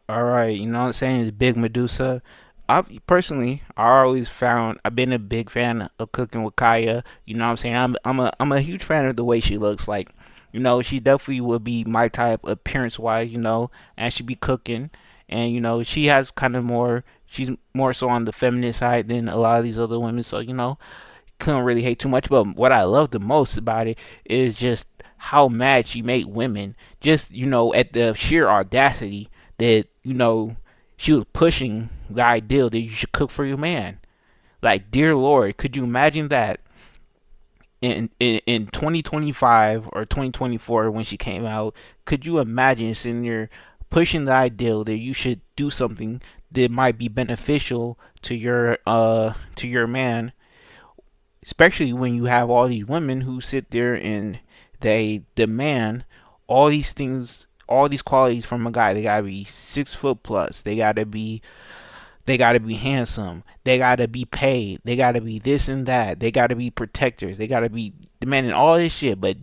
All right, you know what I'm saying? It's Big Medusa. I always found I've been a big fan of cooking with Kaya. You know what I'm saying? I'm a huge fan of the way she looks. Like, she definitely would be my type appearance wise. And she be cooking, and she has kind of more. She's more so on the feminine side than a lot of these other women. So couldn't really hate too much. But what I love the most about it is just how mad she made women. Just at the sheer audacity that she was pushing the ideal that you should cook for your man. Like, dear Lord, could you imagine that in 2025 or 2024 when she came out? Could you imagine sitting there pushing the ideal that you should do something that might be beneficial to your man, especially when you have all these women who sit there and they demand all these things, all these qualities from a guy. They gotta be 6 foot plus. They gotta be handsome. They gotta be paid. They gotta be this and that. They gotta be protectors. They gotta be demanding all this shit. But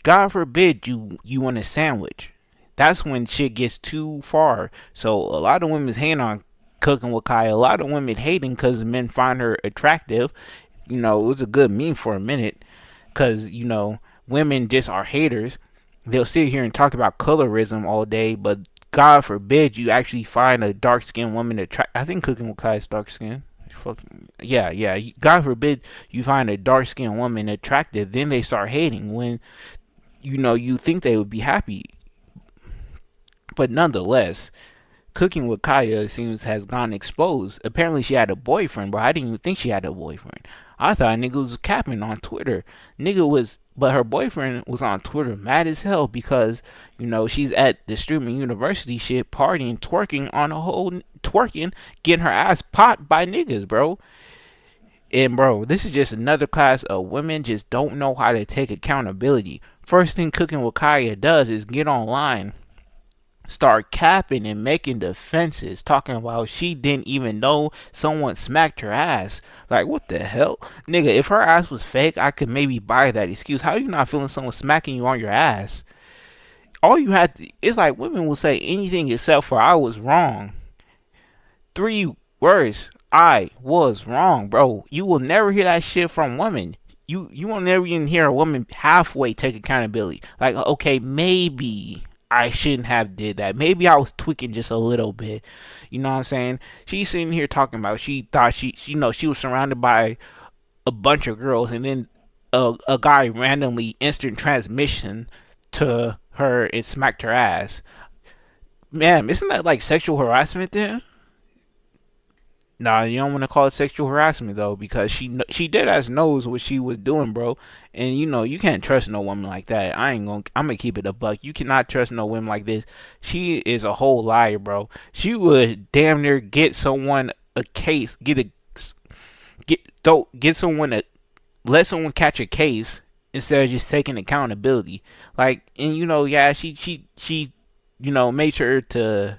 God forbid you want a sandwich. That's when shit gets too far. So a lot of women's hating on cooking with Kaya. A lot of women hating because men find her attractive. It was a good meme for a minute because women just are haters. They'll sit here and talk about colorism all day, but God forbid you actually find a dark skinned woman attract. I think Cooking with Kai is dark skinned. Fucking yeah, yeah. God forbid you find a dark skinned woman attractive, then they start hating when you think they would be happy. But nonetheless, Cooking with Kaya seems has gone exposed. Apparently, she had a boyfriend, but I didn't even think she had a boyfriend. I thought nigga was capping on Twitter. But her boyfriend was on Twitter mad as hell because she's at the streaming university shit, partying, twerking on a whole twerking, getting her ass popped by niggas, bro. And bro, this is just another class of women just don't know how to take accountability. First thing Cooking with Kaya does is get online, start capping and making defenses, talking about she didn't even know someone smacked her ass. Like, what the hell? Nigga, if her ass was fake, I could maybe buy that excuse. How you not feeling someone smacking you on your ass? All you had to, it's like women will say anything except for I was wrong. 3 words. I was wrong, bro. You will never hear that shit from women. You will never even hear a woman halfway take accountability. Like, okay, maybe I shouldn't have did that. Maybe I was tweaking just a little bit. You know what I'm saying? She's sitting here talking about she thought she was surrounded by a bunch of girls, and then a guy randomly instant transmission to her and smacked her ass. Man, isn't that like sexual harassment then? Nah, you don't want to call it sexual harassment though, because she dead ass knows what she was doing, bro. And you can't trust no woman like that. I'm gonna keep it a buck. You cannot trust no woman like this. She is a whole liar, bro. She would damn near get someone a case, get someone to let someone catch a case instead of just taking accountability. Like, and yeah, she made sure to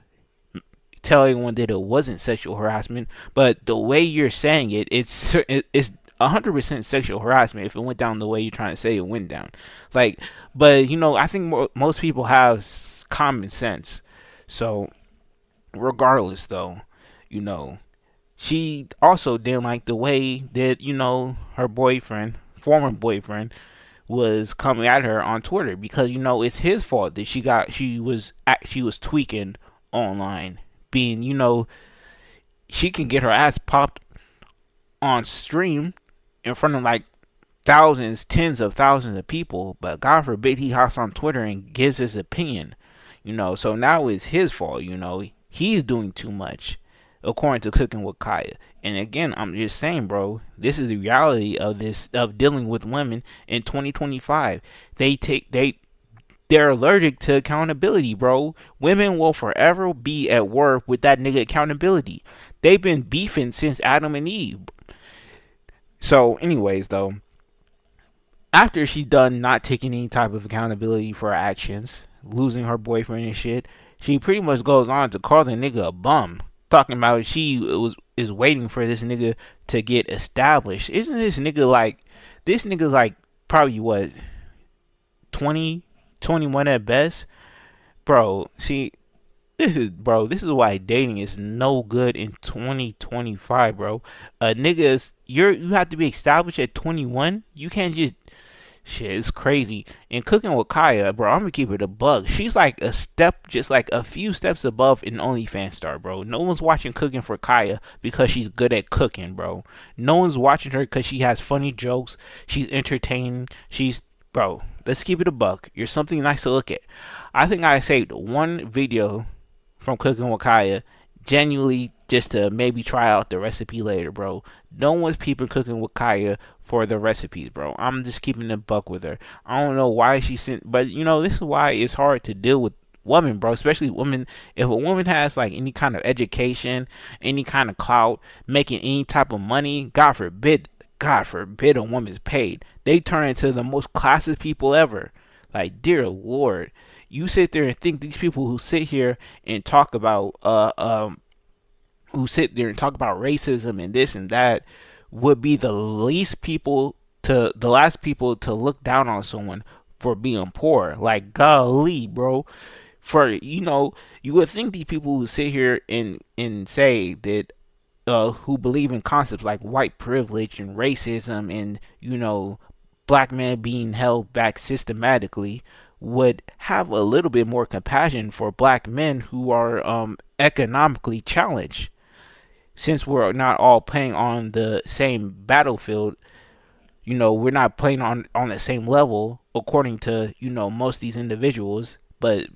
tell anyone that it wasn't sexual harassment, but the way you're saying it, it's 100% sexual harassment if it went down the way you're trying to say it went down. Like, but I think most people have common sense. So regardless, though, you know, she also didn't like the way that her boyfriend, former boyfriend, was coming at her on Twitter because it's his fault that she was tweaking online, being she can get her ass popped on stream in front of like thousands, tens of thousands of people, but God forbid he hops on Twitter and gives his opinion. So now it's his fault. He's doing too much, according to Cooking with Kaya. And again, I'm just saying, bro, this is the reality of dealing with women in 2025. They're allergic to accountability, bro. Women will forever be at war with that nigga accountability. They've been beefing since Adam and Eve. So, anyways, though, after she's done not taking any type of accountability for her actions, losing her boyfriend and shit, she pretty much goes on to call the nigga a bum, talking about she is waiting for this nigga to get established. Isn't this nigga's like probably what 20, 21 at best, bro? See, This is why dating is no good in 2025, bro. Niggas, you have to be established at 21. You can't just shit. It's crazy. And cooking with Kaya, bro. I'm gonna keep it a bug. She's like a step, just like a few steps above an OnlyFans star, bro. No one's watching Cooking for Kaya because she's good at cooking, bro. No one's watching her because she has funny jokes. She's entertaining. She's bro. Let's keep it a buck. You're something nice to look at. I think I saved one video from Cooking with Kaya, genuinely just to maybe try out the recipe later, bro. No one's peeping Cooking with Kaya for the recipes, bro. I'm just keeping a buck with her. I don't know why she sent, but this is why it's hard to deal with women, bro. Especially women. If a woman has like any kind of education, any kind of clout, making any type of money, God forbid a woman's paid. They turn into the most classist people ever. Like, dear Lord, you sit there and think these people who sit here and talk about racism and this and that would be the last people to look down on someone for being poor. Like, golly, bro. For you would think these people who sit here and say that who believe in concepts like white privilege and racism and black men being held back systematically would have a little bit more compassion for black men who are economically challenged. Since we're not all playing on the same battlefield, we're not playing on the same level according to most of these individuals. But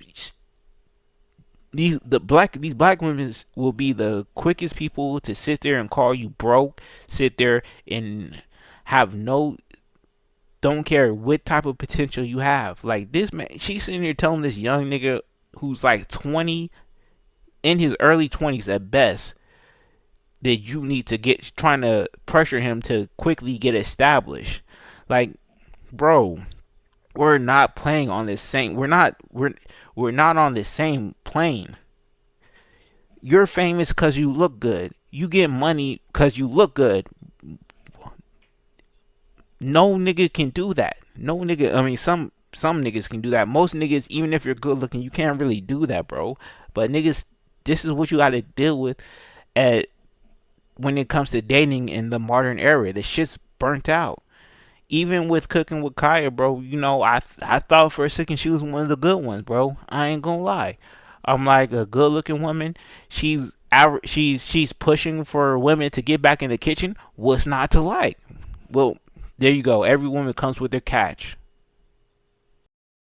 these black women will be the quickest people to sit there and call you broke, sit there and have no don't care what type of potential you have. Like this man, she's sitting here telling this young nigga who's like 20, in his early 20s at best, that you need to trying to pressure him to quickly get established. Like, bro, we're not playing on this same. We're not on the same plane. You're famous because you look good. You get money because you look good. No nigga can do that. No nigga. I mean, some niggas can do that. Most niggas, even if you're good looking, you can't really do that, bro. But niggas, this is what you got to deal with at when it comes to dating in the modern era. The shit's burnt out. Even with Cooking with Kaya, bro, I thought for a second she was one of the good ones, bro. I ain't gonna lie. I'm like, a good looking woman. She's pushing for women to get back in the kitchen. What's not to like? Well, there you go. Every woman comes with their catch.